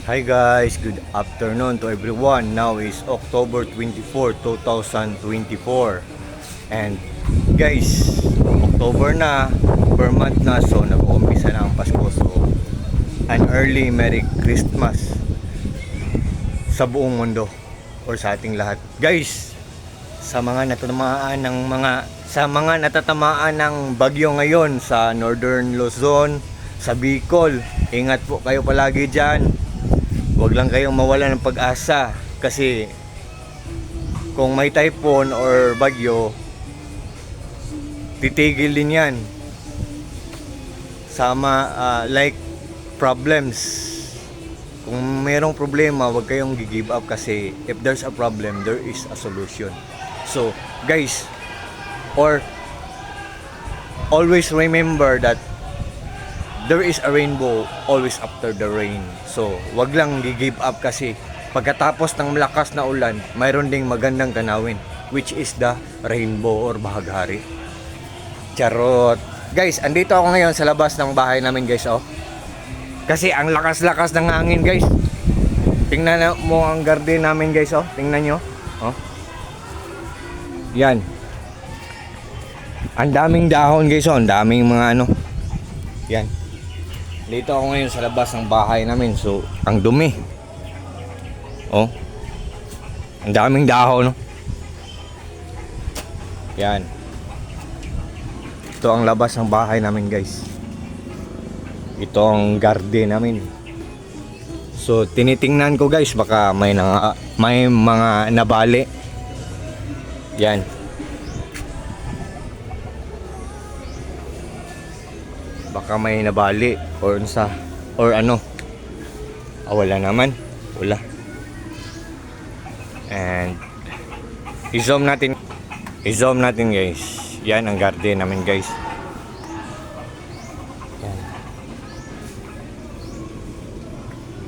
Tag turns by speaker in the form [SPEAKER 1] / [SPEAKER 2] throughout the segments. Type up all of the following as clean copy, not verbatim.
[SPEAKER 1] Hi guys, good afternoon to everyone. Now is October 24, 2024. And guys, October na, per month na, so nag-uumpisa na ang Pasko. So, an early Merry Christmas sa buong mundo or sa ating lahat. Guys, sa mga natatamaan ng bagyo ngayon sa Northern Luzon, sa Bicol, ingat po kayo palagi dyan. Huwag lang kayong mawala ng pag-asa kasi kung may typhoon or bagyo, titigil din yan. Like problems. Kung mayroong problema, huwag kayong give up kasi if there's a problem, there is a solution. So, guys, always remember that there is a rainbow always after the rain. So, wag lang give up kasi pagkatapos ng malakas na ulan, mayroon ding magandang tanawin, which is the rainbow or bahaghari. Charot. Guys, andito ako ngayon sa labas ng bahay namin, guys, oh. Kasi ang lakas-lakas ng hangin, guys. Tingnan mo ang garden namin, guys, oh. Tingnan nyo, oh. Yan. Ang daming dahon, guys, oh. Ang daming mga ano. Yan. Dito ako ngayon sa labas ng bahay namin. So, ang dumi. Oh. Ang daming dahon, no? Yan. Ito ang labas ng bahay namin, guys. Ito ang garden namin. So, tinitingnan ko, guys, baka may mga nabali. Yan. Baka may nabali or ano. Wala naman. Wala. And i-zoom natin guys. Yan ang garden namin, guys. Yan.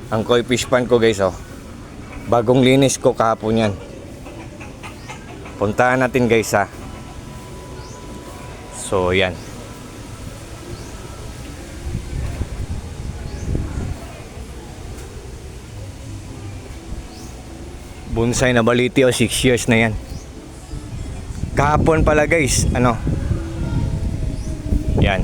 [SPEAKER 1] Ang koi fish pan ko, guys, oh. Bagong linis ko kahapon yan. Puntahan natin, guys, ha. So, yan. Bonsai na baliti, o 6 years na yan. Kahapon pala, guys, ano, yan.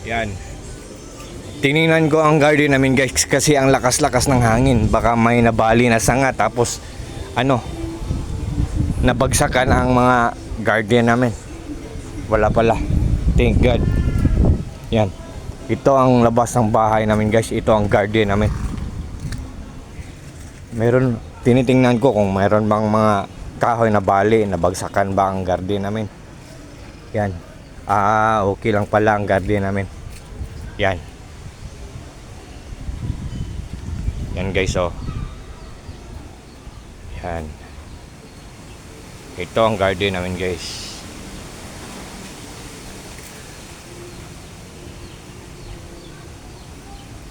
[SPEAKER 1] Yan. Tiningnan ko ang garden namin, guys, kasi ang lakas-lakas ng hangin. Baka may nabali na sanga, tapos ano, nabagsakan ang mga garden namin. Wala pala. Thank God. Yan. Ito ang labas ng bahay namin, guys. Ito ang garden namin. Tinitingnan ko kung mayroon bang mga kahoy na bali, nabagsakan ba ang garden namin. Yan. Okay lang pala ang garden namin. Yan. Yan, guys, oh. Yan. Ito ang garden namin, guys.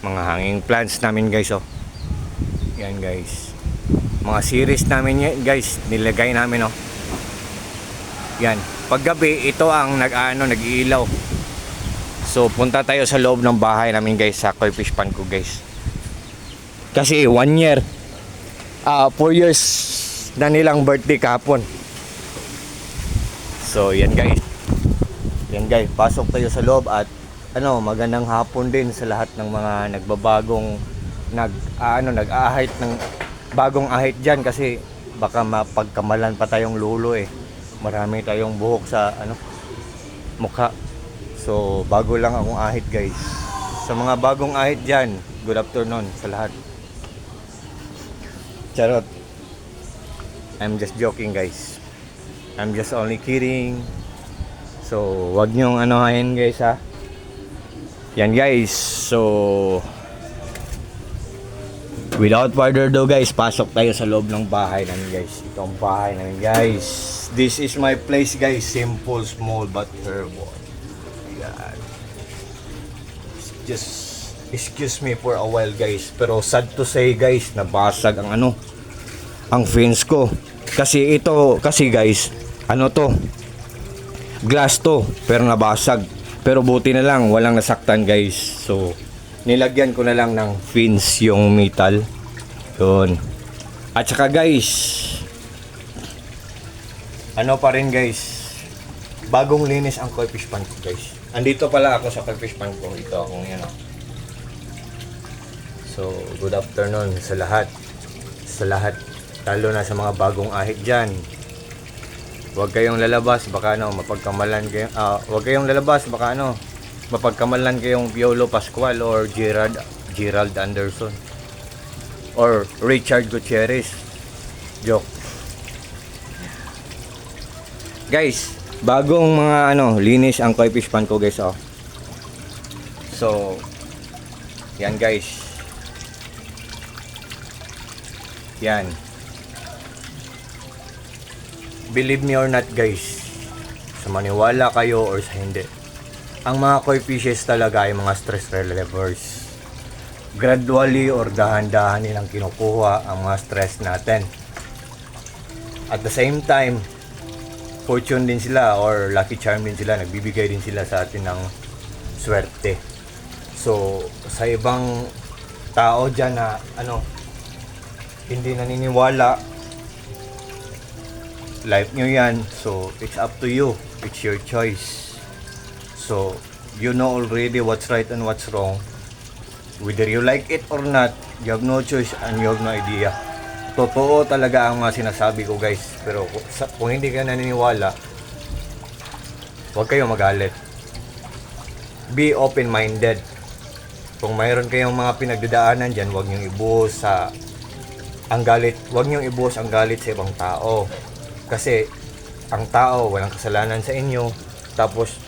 [SPEAKER 1] Mga hanging plants namin, guys, oh. Yan, guys. Mga series namin, guys, nilagay namin, oh. Yan. Paggabi, ito ang nag-iilaw. So, punta tayo sa loob ng bahay namin, guys, sa koi fish pan ko, guys. Kasi 1 year, 4 years na nilang birthday kahapon. So, yan, guys. Yan, guys. Pasok tayo sa loob at magandang hapon din sa lahat ng mga nagbabagong nag-ahit ng bagong ahit diyan kasi baka mapagkamalan pa tayong lulo eh. Marami tayong buhok sa mukha. So, bago lang akong ahit, guys. Sa mga bagong ahit diyan, good afternoon sa lahat. Charot. I'm just joking, guys. I'm just only kidding. So, wag niyong anuhin, guys, ha. Yan, guys. So, without further ado, guys, pasok tayo sa loob ng bahay namin, guys. Ito ang bahay namin, guys. This is my place, guys. Simple, small, but terrible. Yan. Just excuse me for a while, guys. Pero sad to say, guys, nabasag ang fence ko. Kasi ito, kasi guys, ano to? Glass to, pero nabasag. Pero buti na lang, walang nasaktan guys. So, nilagyan ko na lang ng fins yung metal. Yun. At saka guys, ano pa rin guys, bagong linis ang koi fish pan ko guys. Andito pala ako sa koi fish pan ko. Ito akong yan. So, good afternoon sa lahat. Sa lahat. Lalo na sa mga bagong ahit dyan. Huwag kayong lalabas, baka mapagkamalan kayo. Huwag kayong lalabas, baka mapagkamalan kayong Piolo Pascual or Gerald Anderson or Richard Gutierrez. Joke. Guys, bagong mga linis ang koi fish pan ko guys, oh. So, yan guys. Yan. Believe me or not guys, sa maniwala kayo or sa hindi, ang mga koi fishes talaga ay mga stress relievers. Gradually or dahan-dahan nilang kinukuha ang mga stress natin. At the same time, fortune din sila or lucky charm din sila, nagbibigay din sila sa atin ng swerte. So, sa ibang tao dyan na hindi naniniwala, life nyo yan, so it's up to you, it's your choice. So you know already what's right and what's wrong, whether you like it or not. You have no choice and you have no idea. Totoo talaga ang mga sinasabi ko guys, pero kung hindi ka naniniwala, huwag kayong magalit. Be open minded. Kung mayroon kayong mga pinagdadaanan dyan, huwag nyong ibuhos ang galit sa ibang tao. Kasi ang tao walang kasalanan sa inyo, tapos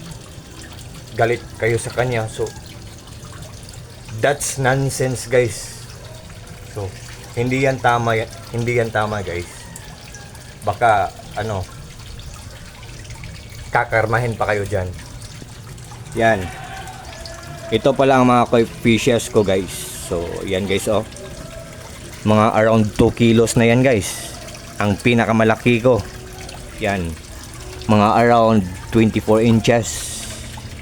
[SPEAKER 1] galit kayo sa kanya. So that's nonsense guys. So hindi yan tama guys. Baka kakarmahin pa kayo dyan. Yan, ito pala ang mga koi fishes ko guys. So yan guys, oh, mga around 2 kilos na yan guys. Ang pinakamalaki ko, yan, mga around 24 inches.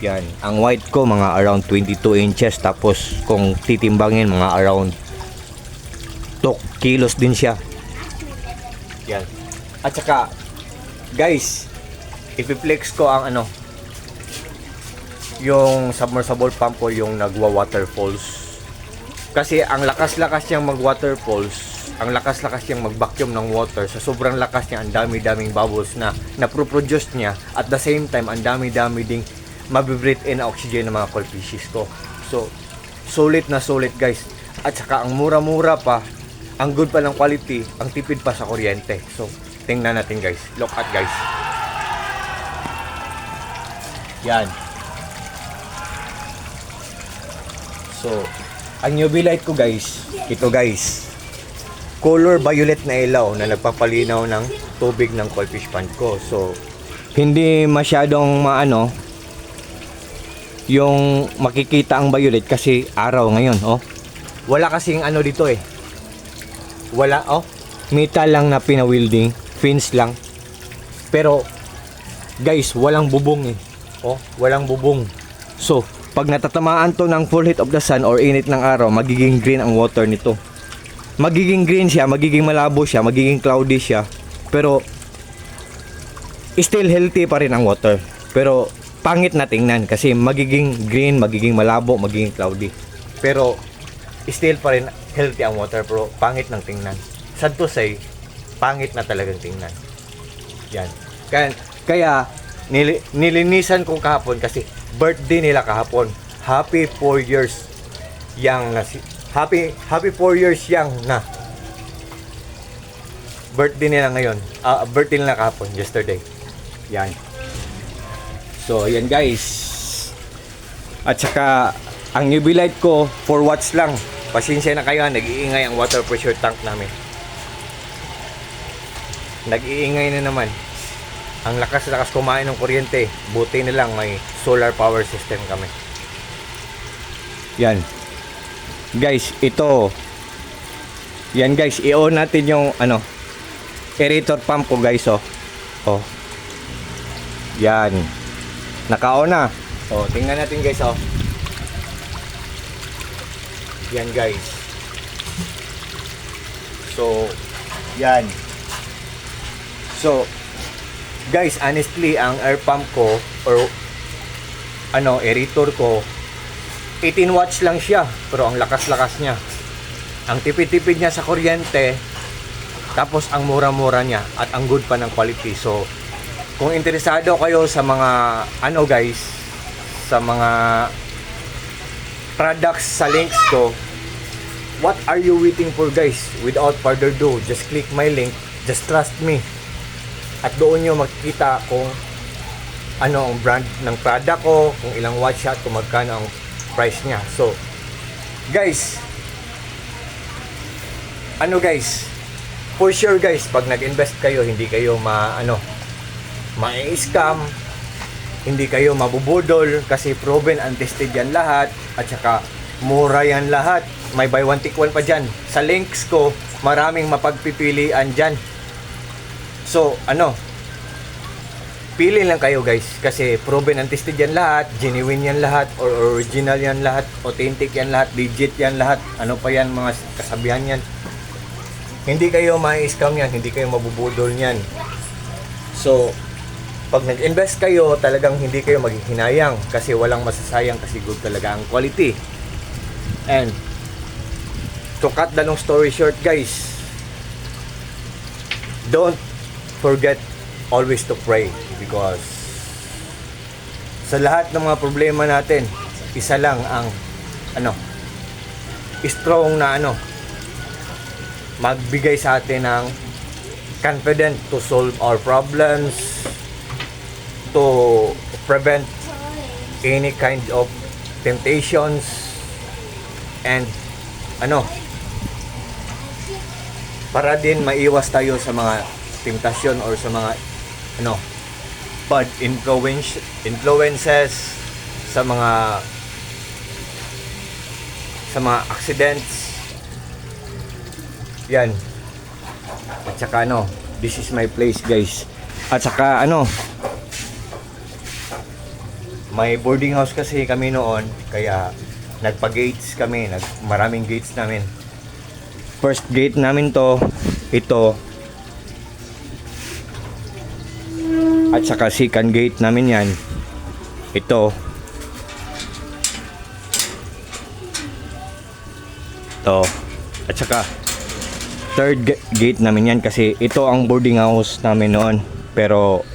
[SPEAKER 1] Yan, ang white ko mga around 22 inches. Tapos kung titimbangin, mga around 2 kilos din siya. Yan. At saka guys, ipi-flex ko ang yung submersible pump ko, yung nagwa-waterfalls. Kasi ang lakas-lakas niyang mag-waterfalls, ang lakas-lakas niyang mag-vacuum ng water. Sa sobrang lakas niya, ang dami-daming bubbles na naproproduce niya. At the same time, ang dami-dami ding mabibreathe in oxygen ng mga koi fishes ko. So, sulit na sulit guys. At saka ang mura-mura pa, ang good pa ng quality, ang tipid pa sa kuryente. So, tingnan natin guys. Look at guys. Yan. So, ang UV light ko guys, ito guys, color violet na ilaw na nagpapalinaw ng tubig ng koi fish pond ko. So hindi masyadong yung makikita ang violet kasi araw ngayon, oh. Wala kasing dito eh. Wala, oh. Metal lang na pinawielding, fins lang. Pero guys, walang bubong eh. Oh, walang bubong. So pag natatamaan to ng full heat of the sun or init ng araw, magiging green ang water nito. Magiging green siya, magiging malabo siya, magiging cloudy siya. Pero still healthy pa rin ang water. Pero pangit na tingnan kasi magiging green, magiging malabo, magiging cloudy. Pero still pa rin healthy ang water, pero pangit ng tingnan. Sad to say, pangit na talagang tingnan. Yan. Kaya nilinisan ko kahapon kasi birthday nila kahapon. Happy 4 years young na Happy 4 years young na. Birthday nila ngayon. Birthday nila kahapon, yesterday. Yan. So, yan guys. At saka, ang UV light ko, 4 watts lang. Pasensya na kayo, nag-iingay ang water pressure tank namin. Nag-iingay na naman. Ang lakas-lakas kumain ng kuryente. Buti na lang may solar power system kami. Yan. Guys, ito. Yan guys, i-on natin yung aerator pump ko guys, oh. Oh. Yan. Naka-on na. Oh, tingnan natin guys, oh. Yan guys. So, yan. So, guys, honestly, ang air pump ko or aerator ko 18 watts lang siya, pero ang lakas-lakas niya. Ang tipid-tipid niya sa kuryente, tapos ang mura-mura niya at ang good pa ng quality. So, kung interesado kayo sa mga guys, sa mga products sa links ko, what are you waiting for guys? Without further ado, just click my link, just trust me. At doon nyo makikita kung ano ang brand ng product ko, kung ilang watts siya, kung magkano ang price niya. So, guys, guys, for sure guys, pag nag-invest kayo, hindi kayo ma-scam, hindi kayo mabubudol, kasi proven and tested yan lahat, at saka mura yan lahat. May buy one take one pa dyan. Sa links ko, maraming mapagpipilian dyan. So, pili lang kayo guys, kasi proven and tested yan lahat, genuine yan lahat, or original yan lahat, authentic yan lahat, legit yan lahat, ano pa yan, mga kasabihan yan. Hindi kayo ma-scam yan, hindi kayo mabubudol yan. So, pag nag-invest kayo, talagang hindi kayo maghihinayang, kasi walang masasayang, kasi good talaga ang quality. And to cut the long story short guys, don't forget always to pray, because sa lahat ng mga problema natin, isa lang ang strong na magbigay sa atin ng confident to solve our problems, to prevent any kind of temptations, and para din maiwas tayo sa mga temptasyon or sa mga bad influences, sa mga accidents. Yan. At saka this is my place guys. At saka may boarding house kasi kami noon, kaya nagpa-gates kami, maraming gates namin. First gate namin ito. At saka second gate namin yan. Ito. At saka third gate namin yan, kasi ito ang boarding house namin noon. Pero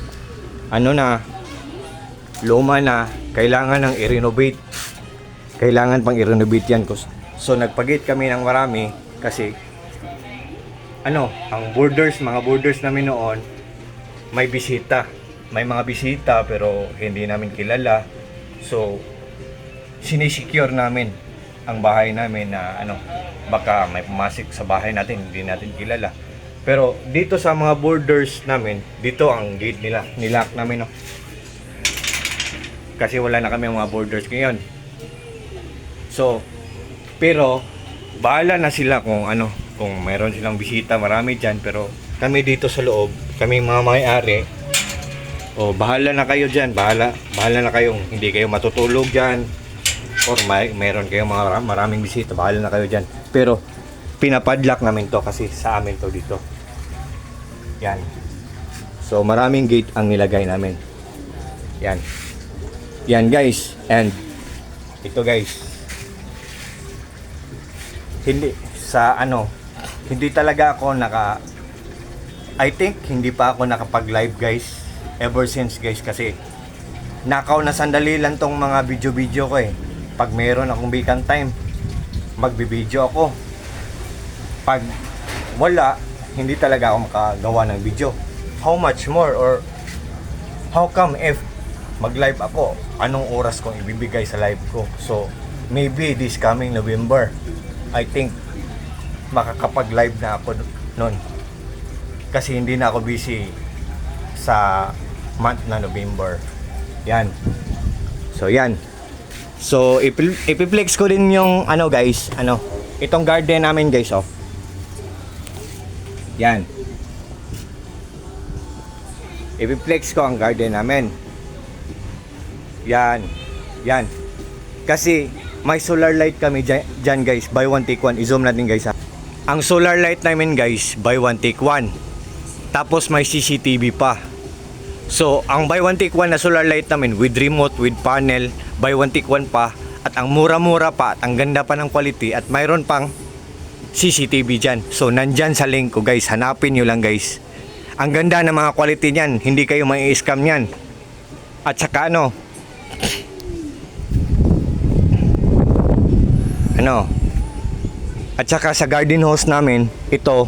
[SPEAKER 1] luma na, kailangan nang i-renovate. Kailangan pang i-renovate yan. So nagpa-gate kami ng marami, kasi ang mga boarders namin noon, may mga bisita pero hindi namin kilala. So sinisecure namin ang bahay namin na baka may pumasok sa bahay natin, hindi natin kilala. Pero dito sa mga boarders namin, dito ang gate nila, nilock namin kasi wala na kami mga boarders ngayon. So, pero bahala na sila kung kung mayroon silang bisita, marami dyan. Pero kami dito sa loob, kami mga may-ari, bahala na kayo dyan, bahala na kayong hindi kayo matutulog dyan, or mayroon kayong maraming bisita, bahala na kayo dyan. Pero pinapadlock namin to, kasi sa amin to dito. Yan. So maraming gate ang nilagay namin. Yan guys. And ito guys, hindi talaga ako I think hindi pa ako nakapag-live guys ever since guys, kasi nakaw na sandali lang tong mga video ko Pag meron akong vacant time, magbi-video ako. Pag wala, hindi talaga ako makagawa ng video. How much more, or how come if mag-live ako, anong oras kong ibibigay sa live ko? So maybe this coming November, I think makakapag-live na ako noon, kasi hindi na ako busy sa month na November. Yan. So yan. So ipiplex ko din yung guys, itong garden namin guys. Yan. I-flex ko ang garden namin. Yan. Yan. Kasi may solar light kami dyan guys. Buy one take one. I-zoom natin guys ha. Ang solar light namin guys, buy one take one. Tapos may CCTV pa. So, ang buy one take one na solar light namin with remote, with panel, buy one take one pa. At ang mura-mura pa at ang ganda pa ng quality at mayroon pang CCTV dyan. So, nandyan sa link ko guys. Hanapin nyo lang guys. Ang ganda ng mga quality niyan. Hindi kayo may scam niyan. At saka ano, at saka sa garden hose namin, itong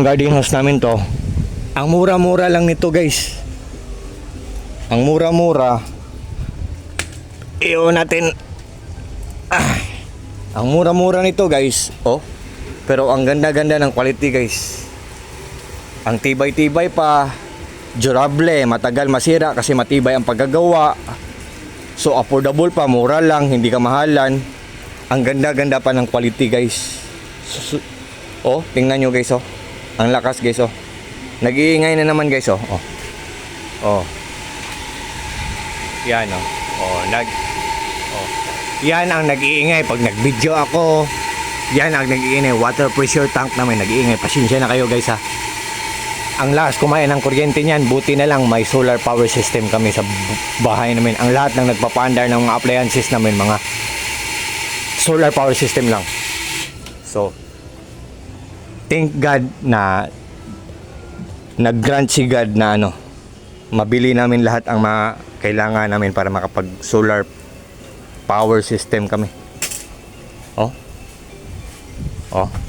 [SPEAKER 1] garden hose namin to, ang mura-mura lang nito guys. Ang mura-mura, natin, ang mura-mura nito guys, pero ang ganda-ganda ng quality guys. Ang tibay-tibay pa, durable, matagal masira kasi matibay ang paggagawa. So affordable pa, mura lang, hindi ka mahalan. Ang ganda-ganda pa ng quality guys. Tingnan nyo guys Ang lakas guys Nag-iingay na naman guys Yan Yan ang nag-iingay pag nag-video ako. Yan ang nag-iingay. Water pressure tank namin nag-iingay. Pasensya na kayo guys ha. Ang lakas kumain ng kuryente niyan. Buti na lang may solar power system kami sa bahay namin. Ang lahat ng nagpapaandar ng mga appliances namin, mga solar power system lang. So, thank God na nag-grant si God na mabili namin lahat ang mga kailangan namin para makapag solar power system kami. Oo.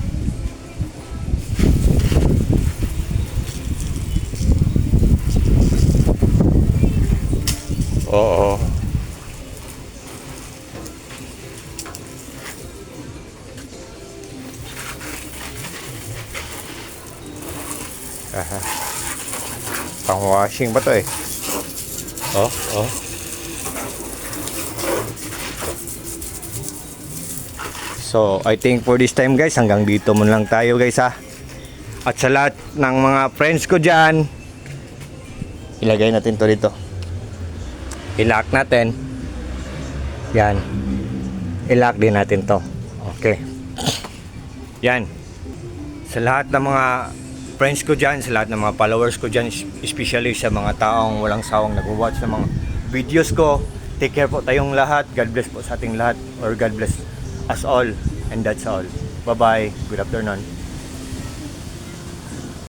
[SPEAKER 1] Pang washing ba to So, I think for this time guys, hanggang dito muna lang tayo guys ha. At sa lahat ng mga friends ko dyan, ilagay natin to dito. I-lock natin. Yan. I-lock din natin to. Okay. Yan. Sa lahat ng mga friends ko dyan, sa lahat ng mga followers ko dyan, especially sa mga taong walang sawang nag-watch ng mga videos ko, take care po tayong lahat. God bless po sa ating lahat. Or God bless us all. And that's all. Bye-bye. Good afternoon.